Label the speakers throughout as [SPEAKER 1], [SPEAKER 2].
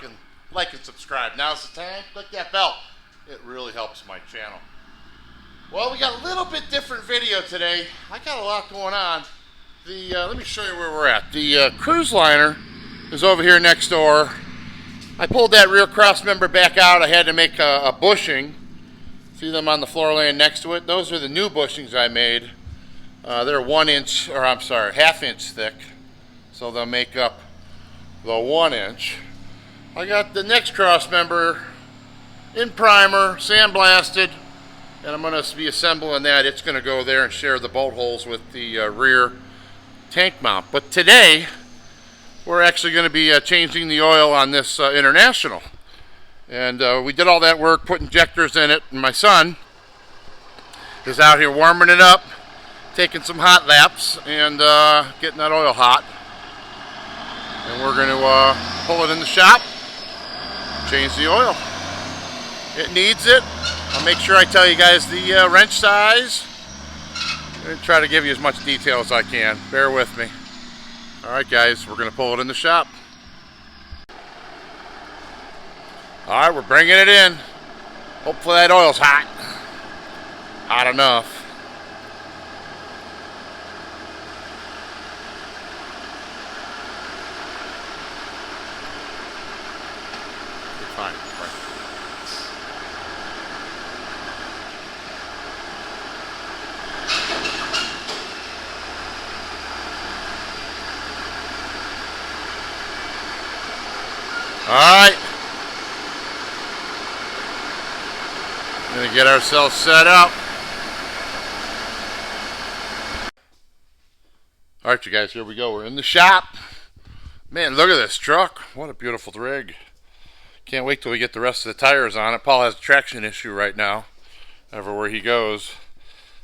[SPEAKER 1] and like and subscribe. Now's the time. Click that bell. It really helps my channel. Well, we got a little bit different video today. I got a lot going on. Let me show you where we're at. The cruise liner is over here next door. I pulled that rear cross member back out. I had to make a bushing. See them on the floor laying next to it? Those are the new bushings I made. They're 1 inch, or I'm sorry, ½ inch thick. So they'll make up the 1 inch. I got the next cross member in primer, sandblasted, and I'm going to be assembling that. It's going to go there and share the bolt holes with the rear tank mount. But today, we're actually going to be changing the oil on this International. And we did all that work, put injectors in it, and my son is out here warming it up, taking some hot laps, and getting that oil hot. And we're going to pull it in the shop, change the oil. It needs it. I'll make sure I tell you guys the wrench size. I'm going to try to give you as much detail as I can. Bear with me. Alright guys, we're going to pull it in the shop. Alright, we're bringing it in. Hopefully that oil's hot. Hot enough. Fine. Alright. Gonna get ourselves set up. Alright you guys, here we go. We're in the shop. Man, look at this truck. What a beautiful rig. Can't wait till we get the rest of the tires on it. Paul has a traction issue right now. Everywhere he goes.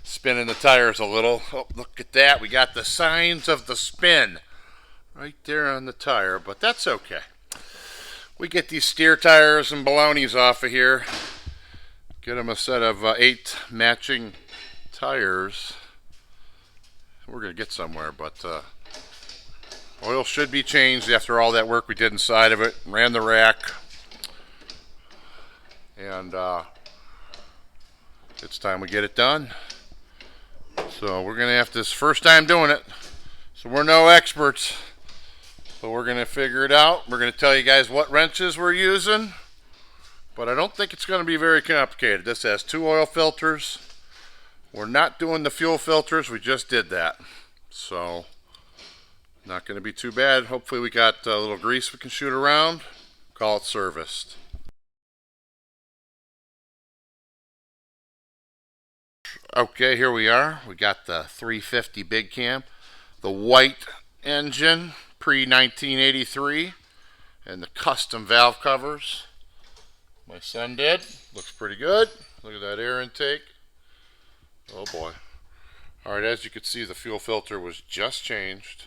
[SPEAKER 1] Spinning the tires a little. Oh, look at that. We got the signs of the spin right there on the tire, but that's okay. We get these steer tires and balonies off of here. Get them a set of 8 matching tires. We're going to get somewhere, but oil should be changed after all that work we did inside of it. Ran the rack. And it's time we get it done. So we're going to have this first time doing it. So we're no experts. But we're going to figure it out. We're going to tell you guys what wrenches we're using. But I don't think it's going to be very complicated. This has 2 oil filters. We're not doing the fuel filters. We just did that. So, not going to be too bad. Hopefully we got a little grease we can shoot around. Call it serviced. Okay, here we are. We got the 350 big cam. The white engine, pre-1983. And the custom valve covers. My son did. Looks pretty good. Look at that air intake. Oh boy. Alright, as you can see, the fuel filter was just changed.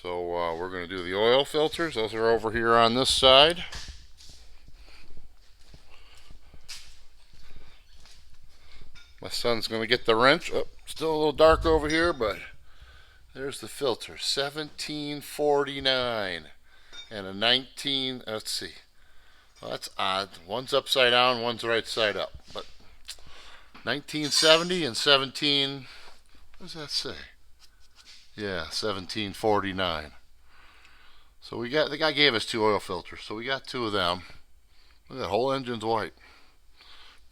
[SPEAKER 1] So we're going to do the oil filters. Those are over here on this side. My son's going to get the wrench. Oh, still a little dark over here, but there's the filter. 1749. And a 19, let's see. Well, that's odd. One's upside down, one's right side up. But 1970 and 17, what does that say? Yeah, 1749. So we got, the guy gave us 2 oil filters, so we got 2 of them. Look at that, whole engine's white.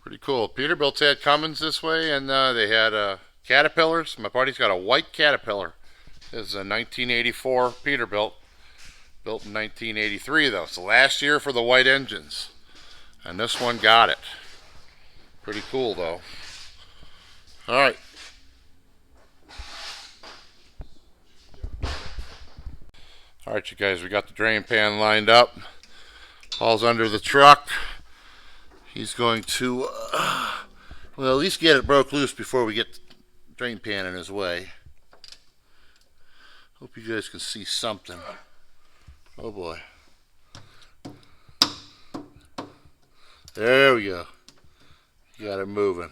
[SPEAKER 1] Pretty cool. Peterbilt's had Cummins this way, and they had Caterpillars. My buddy's got a white Caterpillar. This is a 1984 Peterbilt. Built in 1983 though. It's the last year for the white engines. And this one got it. Pretty cool though. Alright. Alright you guys, we got the drain pan lined up. Paul's under the truck. He's going to well, at least get it broke loose before we get the drain pan in his way. Hope you guys can see something. Oh boy. There we go. You got it moving.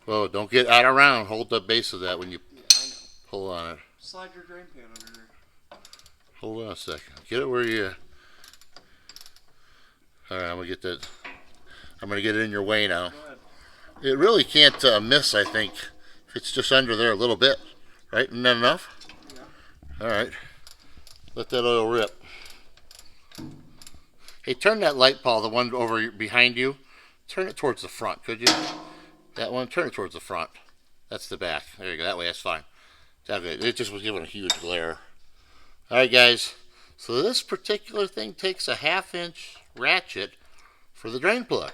[SPEAKER 1] Whoa, don't get out around. Hold the base of that when you pull on it.
[SPEAKER 2] Slide your drain pan under here.
[SPEAKER 1] Hold on a second. Get it where you... All right, I'm gonna get that. I'm gonna get it in your way now. It really can't miss, I think. If it's just under there a little bit, right? Isn't that enough? Yeah. All right. Let that oil rip. Hey, turn that light, Paul, the one over behind you. Turn it towards the front, could you? That one, turn it towards the front. That's the back. There you go. That way, that's fine. It just was giving a huge glare. All right, guys. So this particular thing takes a 1/2-inch ratchet for the drain plug.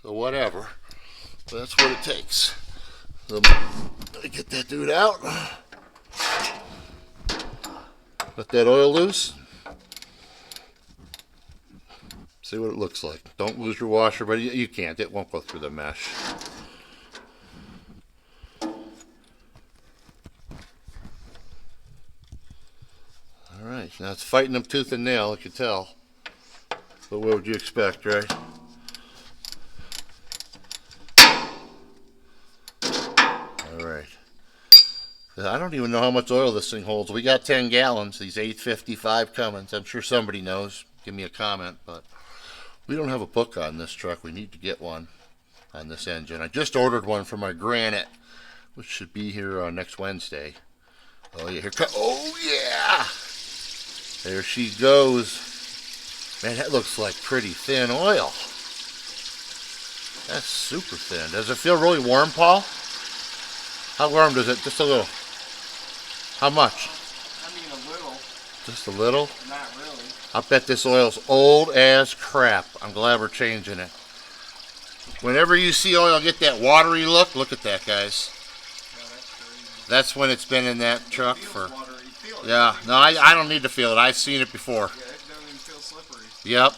[SPEAKER 1] So whatever. But that's what it takes. So get that dude out. Let that oil loose. See what it looks like. Don't lose your washer, but you can't. It won't go through the mesh. All right, now it's fighting them tooth and nail, you can tell. But what would you expect, right? All right. I don't even know how much oil this thing holds. We got 10 gallons, these 855 Cummins. I'm sure somebody knows. Give me a comment, but we don't have a book on this truck. We need to get one on this engine. I just ordered one for my Granite, which should be here next Wednesday. Oh yeah, oh yeah! There she goes. Man, that looks like pretty thin oil. That's super thin. Does it feel really warm, Paul? How warm does it? Just a little. How much?
[SPEAKER 2] I mean, a little.
[SPEAKER 1] Just a little?
[SPEAKER 2] Not really.
[SPEAKER 1] I bet this oil's old as crap. I'm glad we're changing it. Whenever you see oil get that watery look at that, guys.
[SPEAKER 2] Yeah, that's crazy.
[SPEAKER 1] That's when it's been in that truck for.
[SPEAKER 2] Watery. Feel it.
[SPEAKER 1] Yeah, no, I don't need to feel it. I've seen it before.
[SPEAKER 2] Yeah, it doesn't even feel slippery.
[SPEAKER 1] Yep.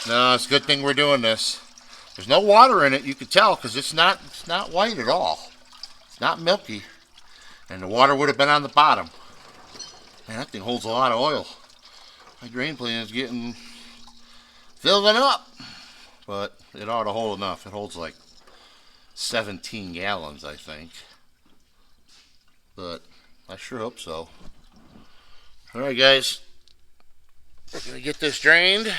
[SPEAKER 1] No, it's a good thing we're doing this. There's no water in it, you can tell, because it's not white at all. It's not milky. And the water would have been on the bottom. Man, that thing holds a lot of oil. My drain pan is getting filling up. But it ought to hold enough. It holds like 17 gallons, I think. But I sure hope so. Alright, guys. We're going to get this drained.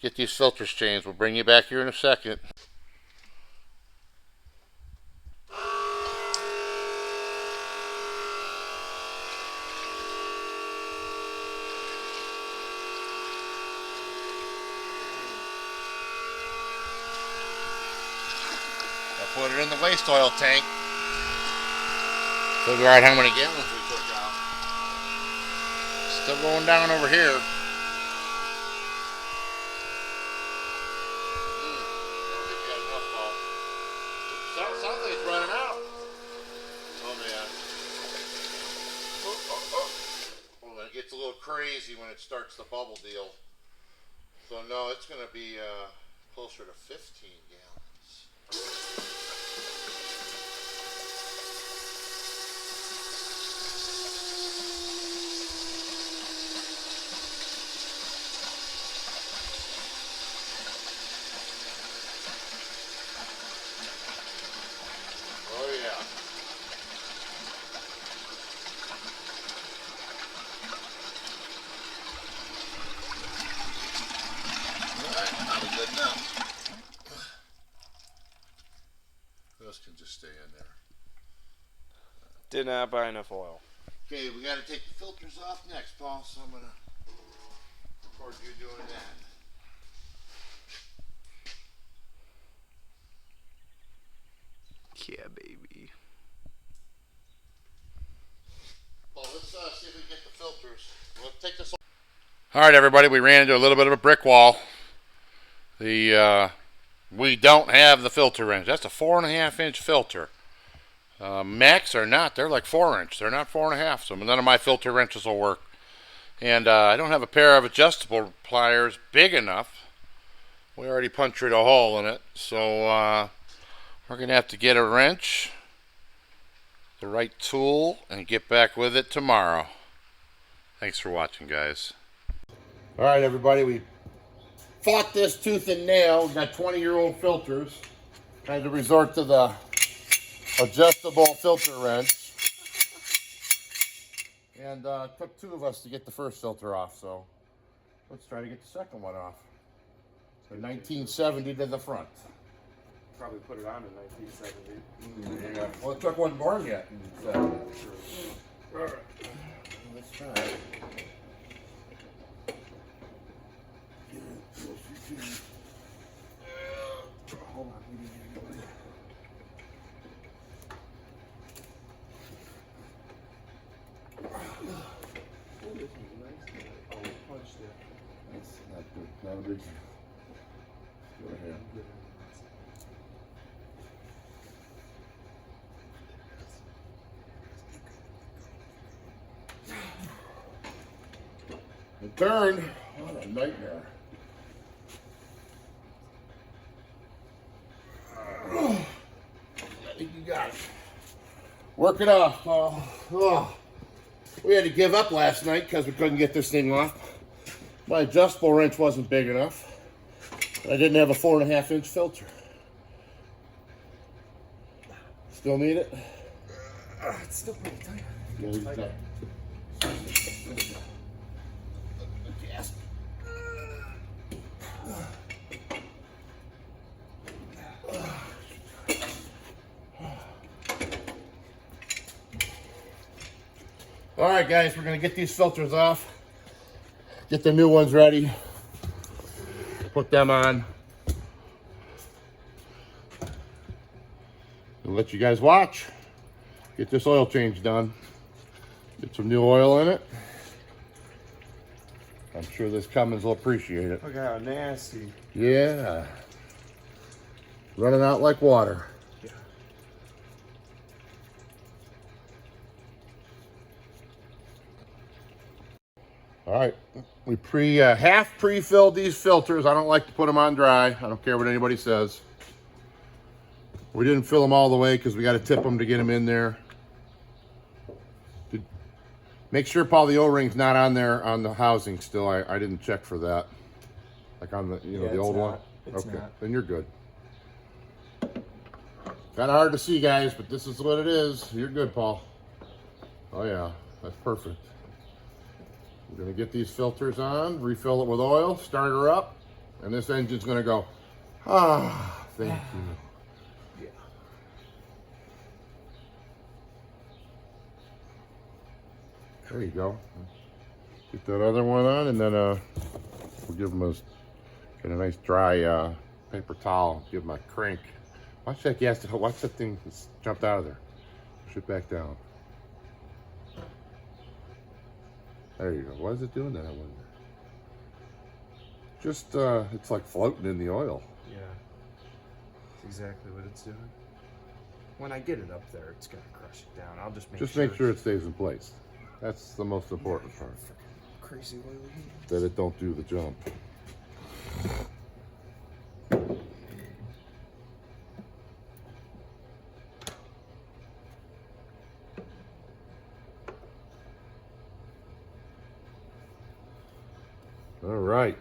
[SPEAKER 1] Get these filters changed. We'll bring you back here in a second. Put it in the waste oil tank. Figure out how many gallons we took out. Still going down over here. Don't think you got enough, Paul. Sounds like it's running out. Oh man. Oh, it gets a little crazy when it starts the bubble deal. So no, it's going to be closer to 15 gallons. Can just stay in there.
[SPEAKER 2] Did not buy enough oil.
[SPEAKER 1] Okay, we got to take the filters off next, Paul, so I'm going to record you doing that.
[SPEAKER 2] Yeah, baby.
[SPEAKER 1] Well, let's see if we can get the filters. We'll take this. All right, everybody, we ran into a little bit of a brick wall. We don't have the filter wrench. That's a 4.5-inch filter. Max are not. They're like 4-inch. They're not 4.5. So none of my filter wrenches will work. And I don't have a pair of adjustable pliers big enough. We already punctured a hole in it. So we're going to have to get a wrench, the right tool, and get back with it tomorrow. Thanks for watching, guys. All right, everybody. We fought this tooth and nail. We've got 20-year-old filters. Had to resort to the adjustable filter wrench. And it took two of us to get the first filter off, so let's try to get the second one off. So 1970 to the front.
[SPEAKER 2] Probably put it on in 1970.
[SPEAKER 1] Yeah. Well, the truck wasn't born yet. All right. Let's try it. Hold on. We need to get it. That's not good. Not a big. Go ahead. The turn. What a nightmare. I think you got it. Work it off. Oh. We had to give up last night because we couldn't get this thing off. My adjustable wrench wasn't big enough. I didn't have a 4.5-inch filter. Still need it?
[SPEAKER 2] It's still pretty tight.
[SPEAKER 1] Yeah, he's tight. Yes. All right, guys, we're gonna get these filters off, get the new ones ready, put them on, and let you guys watch. Get this oil change done. Get some new oil in it. I'm sure this Cummins will appreciate it.
[SPEAKER 2] Look how nasty.
[SPEAKER 1] Yeah. Running out like water.
[SPEAKER 2] Yeah.
[SPEAKER 1] All right, we half pre-filled these filters. I don't like to put them on dry. I don't care what anybody says. We didn't fill them all the way because we got to tip them to get them in there. Make sure, Paul, the O-ring's not on there on the housing still. I didn't check for that. Like on the the old one.
[SPEAKER 2] It's
[SPEAKER 1] okay,
[SPEAKER 2] not.
[SPEAKER 1] then you're good. Kind of hard to see, guys, but this is what it is. You're good, Paul. Oh yeah, that's perfect. We're gonna get these filters on, refill it with oil, start her up, and this engine's gonna go, ah, thank you.
[SPEAKER 2] Yeah.
[SPEAKER 1] There you go. Get that other one on, and then we'll give them get a nice dry paper towel. Give them a crank. Watch that gas. Watch that thing that's jumped out of there. Push it back down. There you go. Why is it doing that? I wonder. Just it's like floating in the oil.
[SPEAKER 2] Yeah. That's exactly what it's doing. When I get it up there, it's gonna crush it down. I'll just
[SPEAKER 1] Make sure it stays in place. That's the most important part.
[SPEAKER 2] Crazy oily heat.
[SPEAKER 1] That it don't do the jump. All right.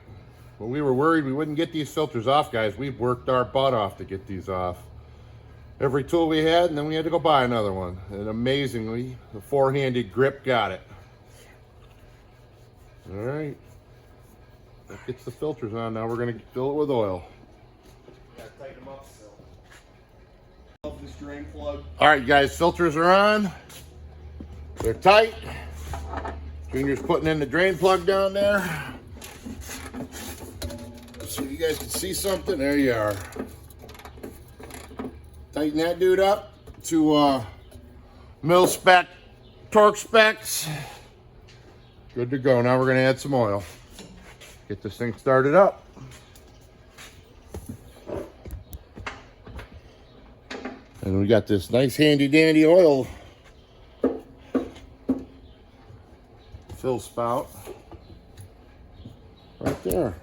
[SPEAKER 1] Well, we were worried we wouldn't get these filters off, guys. We've worked our butt off to get these off. Every tool we had, and then we had to go buy another one. And amazingly, the four-handed grip got it. All right. That gets the filters on. Now we're going to fill it with oil.
[SPEAKER 2] Gotta tighten them up still. This drain plug.
[SPEAKER 1] All right, guys, filters are on. They're tight. Junior's putting in the drain plug down there. So you guys can see something. There you are. Tighten that dude up to mil spec torque specs. Good to go. Now we're going to add some oil. Get this thing started up. And we got this nice handy dandy oil fill spout right there.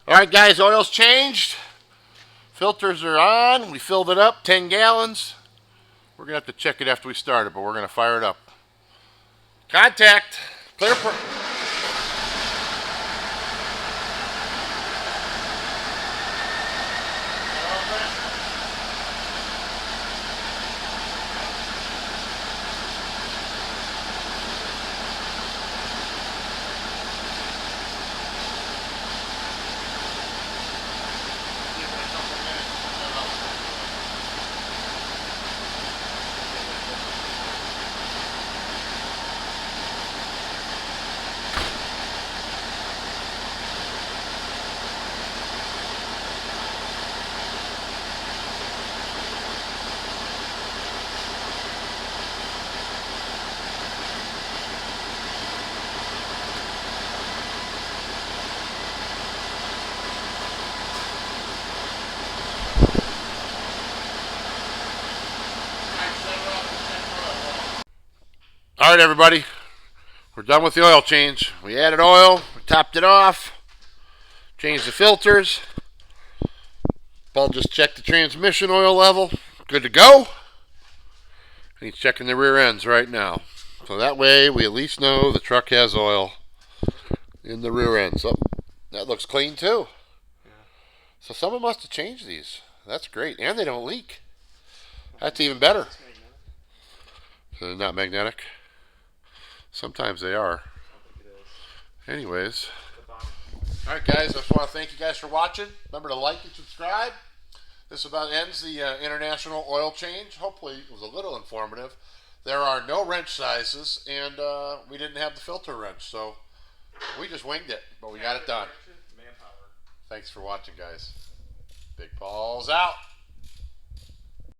[SPEAKER 1] All right, guys, oil's changed. Filters are on. We filled it up, 10 gallons. We're going to have to check it after we start it, but we're going to fire it up. Contact. Clear. All right, everybody. We're done with the oil change. We added oil, we topped it off, changed the filters. Paul just checked the transmission oil level. Good to go. And he's checking the rear ends right now. So that way we at least know the truck has oil in the rear ends. Oh, that looks clean too.
[SPEAKER 2] Yeah.
[SPEAKER 1] So someone must have changed these. That's great. And they don't leak. That's even better. So they're not magnetic. Sometimes they are. Anyways. All right, guys. I just want to thank you guys for watching. Remember to like and subscribe. This about ends the international oil change. Hopefully it was a little informative. There are no wrench sizes, and we didn't have the filter wrench, so we just winged it, but we got it done. Thanks for watching, guys. Big Paul's out.